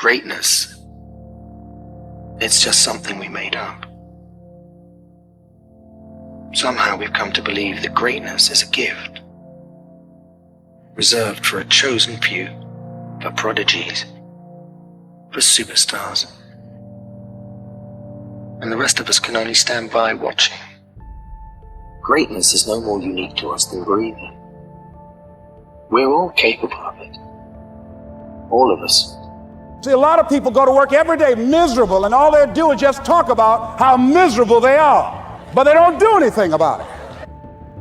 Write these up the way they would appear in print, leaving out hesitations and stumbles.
greatness, it's just something we made up. Somehow we've come to believe that greatness is a gift, reserved for a chosen few, for prodigies, for superstars. And the rest of us can only stand by watching. Greatness is no more unique to us than breathing. We're all capable of it. All of us. See, a lot of people go to work every day miserable, and all they do is just talk about how miserable they are, but they don't do anything about it.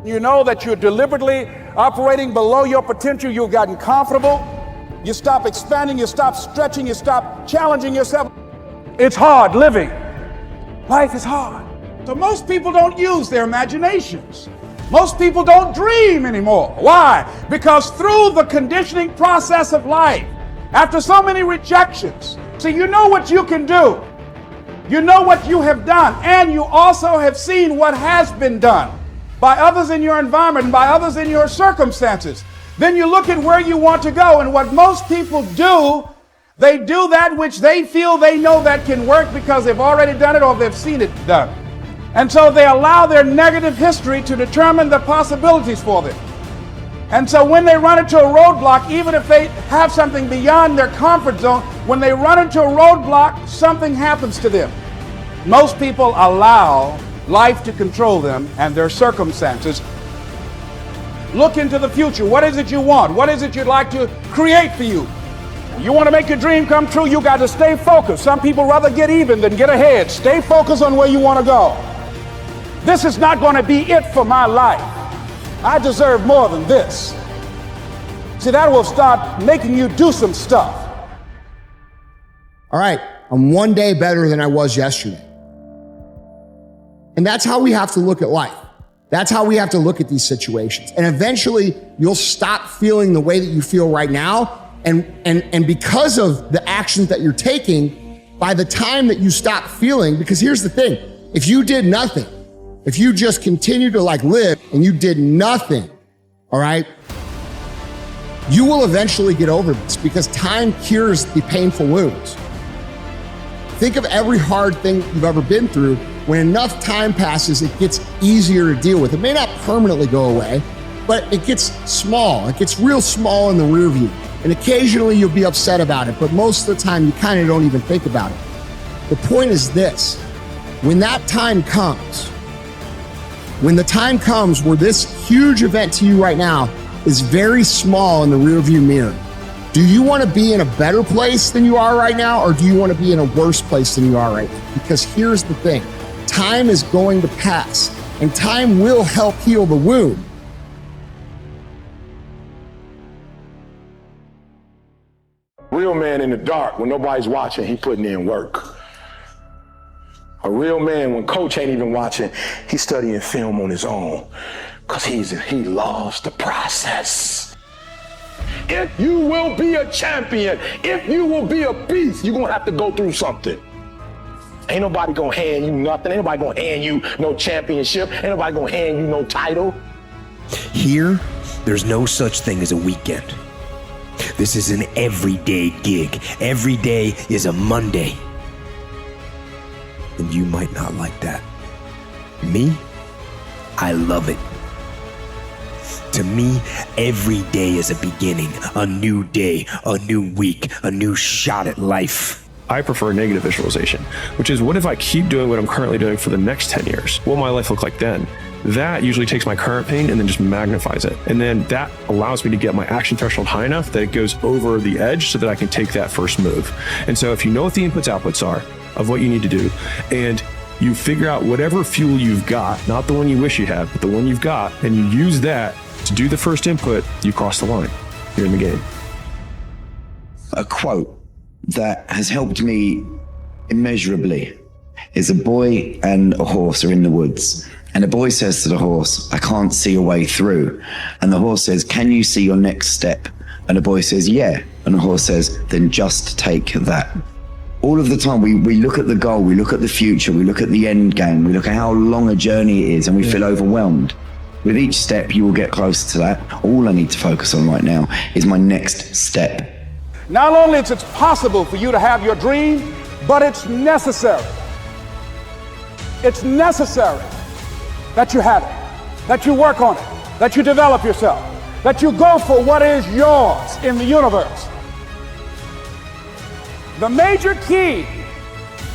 You know that you're deliberately operating below your potential. You've gotten comfortable. You stop expanding, you stop stretching, you stop challenging yourself. It's hard living. Life is hard. So most people don't use their imaginations. Most people don't dream anymore. Why? Because through the conditioning process of life, after so many rejections, see, you know what you can do. You know what you have done, and you also have seen what has been done by others in your environment and by others in your circumstances. Then you look at where you want to go, and what most people do, they do that which they feel they know that can work because they've already done it or they've seen it done. And so they allow their negative history to determine the possibilities for them. And so when they run into a roadblock, even if they have something beyond their comfort zone, when they run into a roadblock, something happens to them. Most people allow life to control them and their circumstances. Look into the future. What is it you want? What is it you'd like to create for you? You want to make your dream come true, you got to stay focused. Some people rather get even than get ahead. Stay focused on where you want to go. This is not going to be it for my life. I deserve more than this. See, that will start making you do some stuff. All right, I'm one day better than I was yesterday. And that's how we have to look at life. That's how we have to look at these situations. And eventually you'll stop feeling the way that you feel right now. And because of the actions that you're taking, by the time that you stop feeling, because here's the thing, if you did nothing, if you just continue to live and you did nothing, all right, you will eventually get over this because time cures the painful wounds. Think of every hard thing you've ever been through. When enough time passes, it gets easier to deal with. It may not permanently go away, but it gets small. It gets real small in the rear view. And occasionally you'll be upset about it, but most of the time you kind of don't even think about it. The point is this, when that time comes, when the time comes where this huge event to you right now is very small in the rearview mirror, do you want to be in a better place than you are right now, or do you want to be in a worse place than you are right now? Because here's the thing, time is going to pass, and time will help heal the wound. Real man in the dark, when nobody's watching, he putting in work. A real man, when coach ain't even watching, he's studying film on his own, because he loves the process. If you will be a champion, if you will be a beast, you're gonna have to go through something. Ain't nobody gonna hand you nothing, ain't nobody gonna hand you no championship, ain't nobody gonna hand you no title. Here, there's no such thing as a weekend. This is an everyday gig. Every day is a Monday. And you might not like that. Me, I love it. To me, every day is a beginning, a new day, a new week, a new shot at life. I prefer negative visualization, which is, what if I keep doing what I'm currently doing for the next 10 years? What will my life look like then? That usually takes my current pain and then just magnifies it. And then that allows me to get my action threshold high enough that it goes over the edge so that I can take that first move. And so if you know what the inputs outputs are of what you need to do, and you figure out whatever fuel you've got, not the one you wish you had, but the one you've got, and you use that to do the first input, you cross the line. You're in the game. A quote that has helped me immeasurably is a boy and a horse are in the woods. And the boy says to the horse, I can't see a way through. And the horse says, can you see your next step? And the boy says, yeah. And the horse says, then just take that. All of the time, we look at the goal, we look at the future, we look at the end game, we look at how long a journey it is, and we feel overwhelmed. With each step, you will get closer to that. All I need to focus on right now is my next step. Not only is it possible for you to have your dream, but it's necessary. It's necessary that you have it, that you work on it, that you develop yourself, that you go for what is yours in the universe. The major key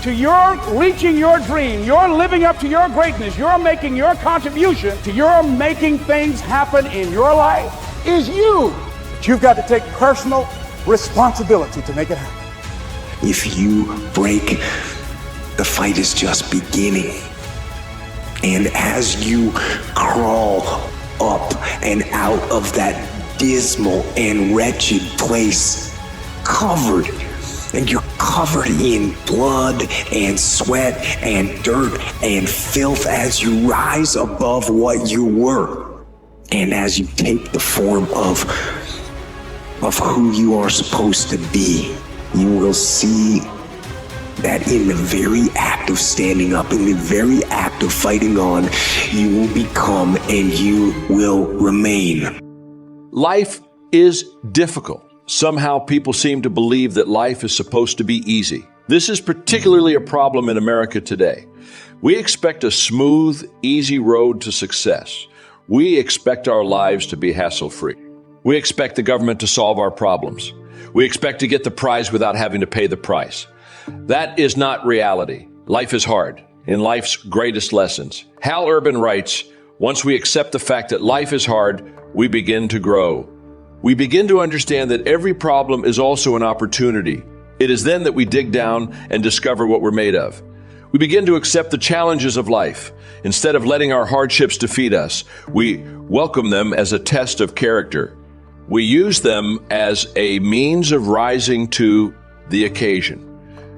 to your reaching your dream, your living up to your greatness, your making your contribution to your making things happen in your life is you. But you've got to take personal responsibility to make it happen. If you break, the fight is just beginning. And as you crawl up and out of that dismal and wretched place, covered, and you're covered in blood and sweat and dirt and filth as you rise above what you were, and as you take the form of who you are supposed to be, you will see that in the very act of standing up, in the very act of fighting on, you will become and you will remain. Life is difficult. Somehow people seem to believe that life is supposed to be easy. This is particularly a problem in America today. We expect a smooth, easy road to success. We expect our lives to be hassle-free. We expect the government to solve our problems. We expect to get the prize without having to pay the price. That is not reality. Life is hard. In life's greatest lessons, Hal Urban writes, once we accept the fact that life is hard, we begin to grow. We begin to understand that every problem is also an opportunity. It is then that we dig down and discover what we're made of. We begin to accept the challenges of life. Instead of letting our hardships defeat us, we welcome them as a test of character. We use them as a means of rising to the occasion.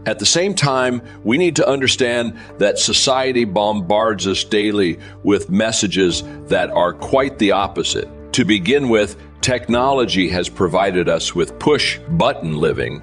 At the same time, we need to understand that society bombards us daily with messages that are quite the opposite. To begin with, technology has provided us with push-button living.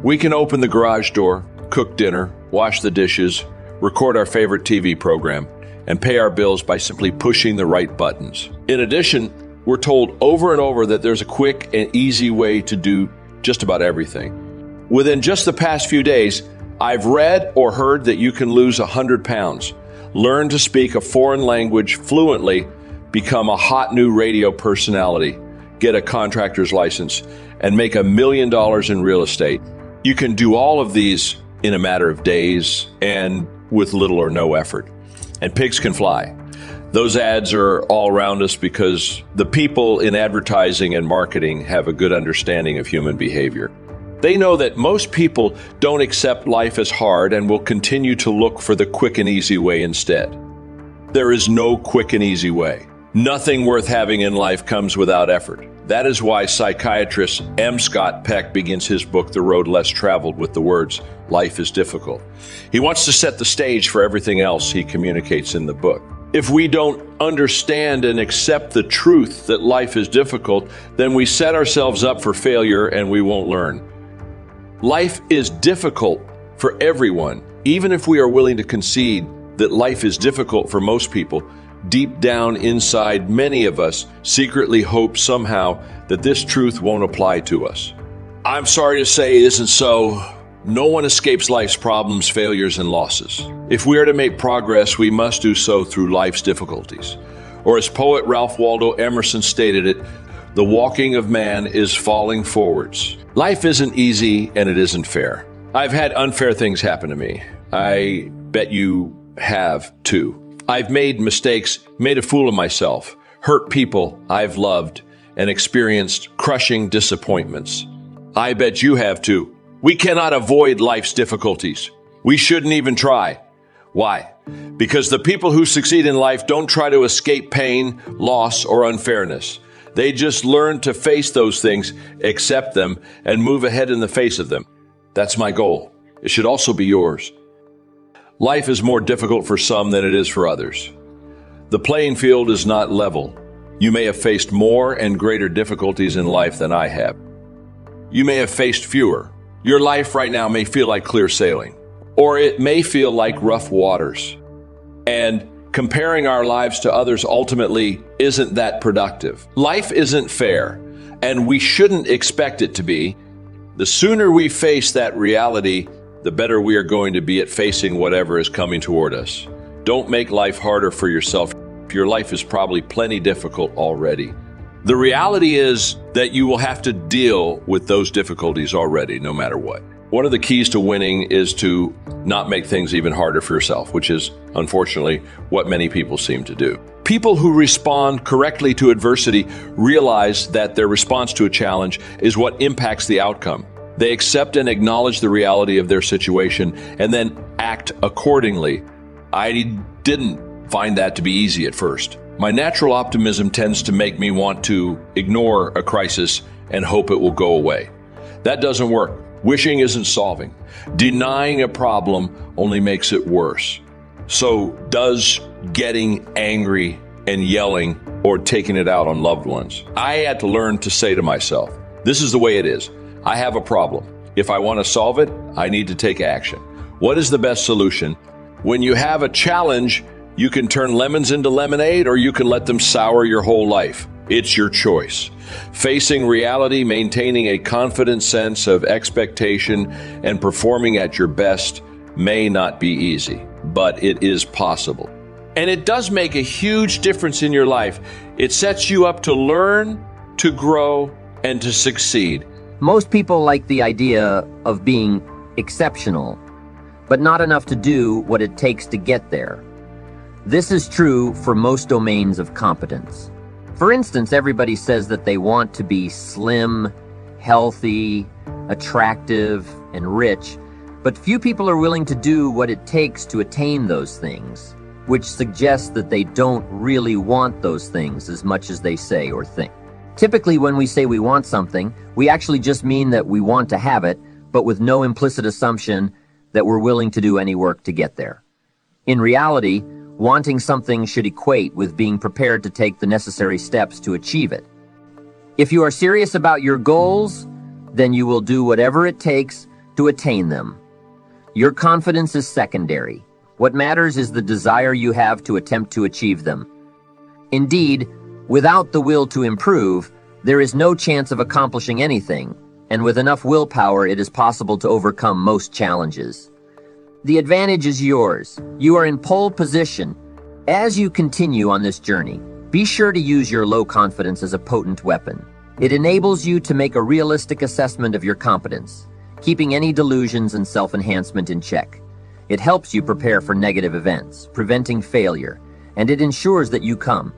We can open the garage door, cook dinner, wash the dishes, record our favorite TV program, and pay our bills by simply pushing the right buttons. In addition, we're told over and over that there's a quick and easy way to do just about everything. Within just the past few days, I've read or heard that you can lose 100 pounds, learn to speak a foreign language fluently, become a hot new radio personality, get a contractor's license, and make $1 million in real estate. You can do all of these in a matter of days and with little or no effort. And pigs can fly. Those ads are all around us because the people in advertising and marketing have a good understanding of human behavior. They know that most people don't accept life as hard and will continue to look for the quick and easy way instead. There is no quick and easy way. Nothing worth having in life comes without effort. That is why psychiatrist M. Scott Peck begins his book, The Road Less Traveled, with the words, life is difficult. He wants to set the stage for everything else he communicates in the book. If we don't understand and accept the truth that life is difficult, then we set ourselves up for failure and we won't learn. Life is difficult for everyone. Even if we are willing to concede that life is difficult for most people, deep down inside, many of us secretly hope somehow that this truth won't apply to us. I'm sorry to say it isn't so. No one escapes life's problems, failures, and losses. If we are to make progress, we must do so through life's difficulties. Or as poet Ralph Waldo Emerson stated it, the walking of man is falling forwards. Life isn't easy and it isn't fair. I've had unfair things happen to me. I bet you have too. I've made mistakes, made a fool of myself, hurt people I've loved, and experienced crushing disappointments. I bet you have too. We cannot avoid life's difficulties. We shouldn't even try. Why? Because the people who succeed in life don't try to escape pain, loss, or unfairness. They just learn to face those things, accept them, and move ahead in the face of them. That's my goal. It should also be yours. Life is more difficult for some than it is for others. The playing field is not level. You may have faced more and greater difficulties in life than I have. You may have faced fewer. Your life right now may feel like clear sailing, or it may feel like rough waters. And comparing our lives to others ultimately isn't that productive. Life isn't fair, and we shouldn't expect it to be. The sooner we face that reality, the better we are going to be at facing whatever is coming toward us. Don't make life harder for yourself. Your life is probably plenty difficult already. The reality is that you will have to deal with those difficulties already, no matter what. One of the keys to winning is to not make things even harder for yourself, which is, unfortunately, what many people seem to do. People who respond correctly to adversity realize that their response to a challenge is what impacts the outcome. They accept and acknowledge the reality of their situation and then act accordingly. I didn't find that to be easy at first. My natural optimism tends to make me want to ignore a crisis and hope it will go away. That doesn't work. Wishing isn't solving. Denying a problem only makes it worse. So does getting angry and yelling or taking it out on loved ones. I had to learn to say to myself, this is the way it is. I have a problem. If I want to solve it, I need to take action. What is the best solution? When you have a challenge, you can turn lemons into lemonade or you can let them sour your whole life. It's your choice. Facing reality, maintaining a confident sense of expectation, and performing at your best may not be easy, but it is possible. And it does make a huge difference in your life. It sets you up to learn, to grow, and to succeed. Most people like the idea of being exceptional, but not enough to do what it takes to get there. This is true for most domains of competence. For instance, everybody says that they want to be slim, healthy, attractive, and rich, but few people are willing to do what it takes to attain those things, which suggests that they don't really want those things as much as they say or think. Typically, when we say we want something, we actually just mean that we want to have it, but with no implicit assumption that we're willing to do any work to get there. In reality, wanting something should equate with being prepared to take the necessary steps to achieve it. If you are serious about your goals, then you will do whatever it takes to attain them. Your confidence is secondary. What matters is the desire you have to attempt to achieve them. Indeed, without the will to improve, there is no chance of accomplishing anything, and with enough willpower, it is possible to overcome most challenges. The advantage is yours. You are in pole position. As you continue on this journey, be sure to use your low confidence as a potent weapon. It enables you to make a realistic assessment of your competence, keeping any delusions and self-enhancement in check. It helps you prepare for negative events, preventing failure, and it ensures that you come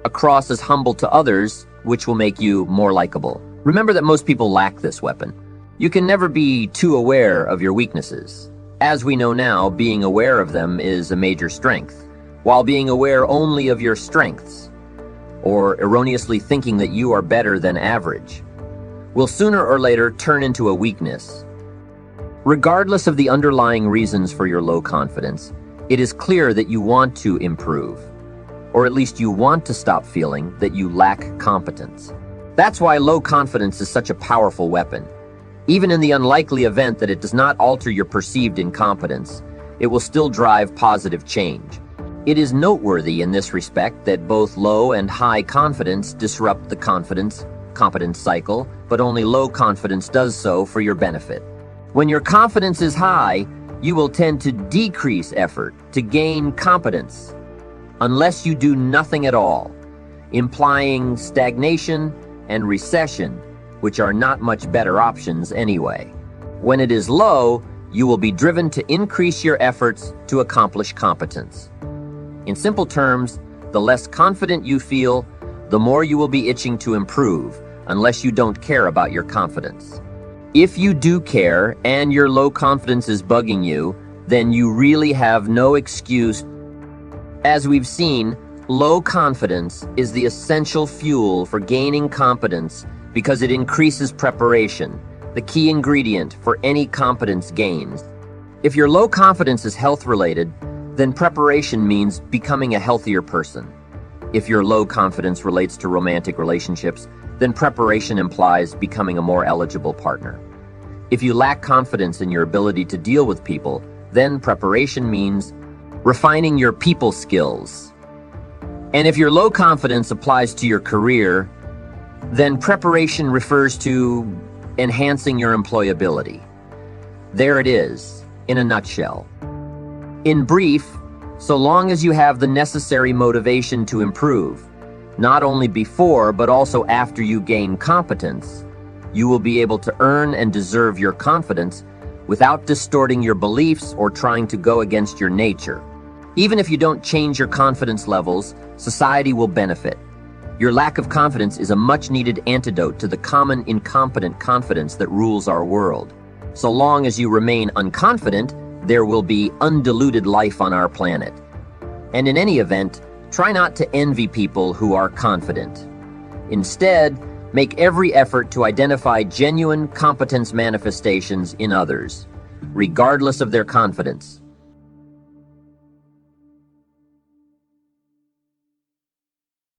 across as humble to others, which will make you more likable. Remember that most people lack this weapon. You can never be too aware of your weaknesses. As we know now, being aware of them is a major strength, while being aware only of your strengths, or erroneously thinking that you are better than average, will sooner or later turn into a weakness. Regardless of the underlying reasons for your low confidence, it is clear that you want to improve, or at least you want to stop feeling that you lack competence. That's why low confidence is such a powerful weapon. Even in the unlikely event that it does not alter your perceived incompetence, it will still drive positive change. It is noteworthy in this respect that both low and high confidence disrupt the competence cycle, but only low confidence does so for your benefit. When your confidence is high, you will tend to decrease effort to gain competence, unless you do nothing at all, implying stagnation and recession, which are not much better options anyway. When it is low, you will be driven to increase your efforts to accomplish competence. In simple terms, the less confident you feel, the more you will be itching to improve, unless you don't care about your confidence. If you do care and your low confidence is bugging you, then you really have no excuse. As we've seen, low confidence is the essential fuel for gaining competence because it increases preparation, the key ingredient for any competence gains. If your low confidence is health-related, then preparation means becoming a healthier person. If your low confidence relates to romantic relationships, then preparation implies becoming a more eligible partner. If you lack confidence in your ability to deal with people, then preparation means refining your people skills. And if your low confidence applies to your career, then preparation refers to enhancing your employability. There it is, in a nutshell. In brief, so long as you have the necessary motivation to improve, not only before but also after you gain competence, you will be able to earn and deserve your confidence without distorting your beliefs or trying to go against your nature. Even if you don't change your confidence levels, society will benefit. Your lack of confidence is a much-needed antidote to the common incompetent confidence that rules our world. So long as you remain unconfident, there will be undiluted life on our planet. And in any event, try not to envy people who are confident. Instead, make every effort to identify genuine competence manifestations in others, regardless of their confidence.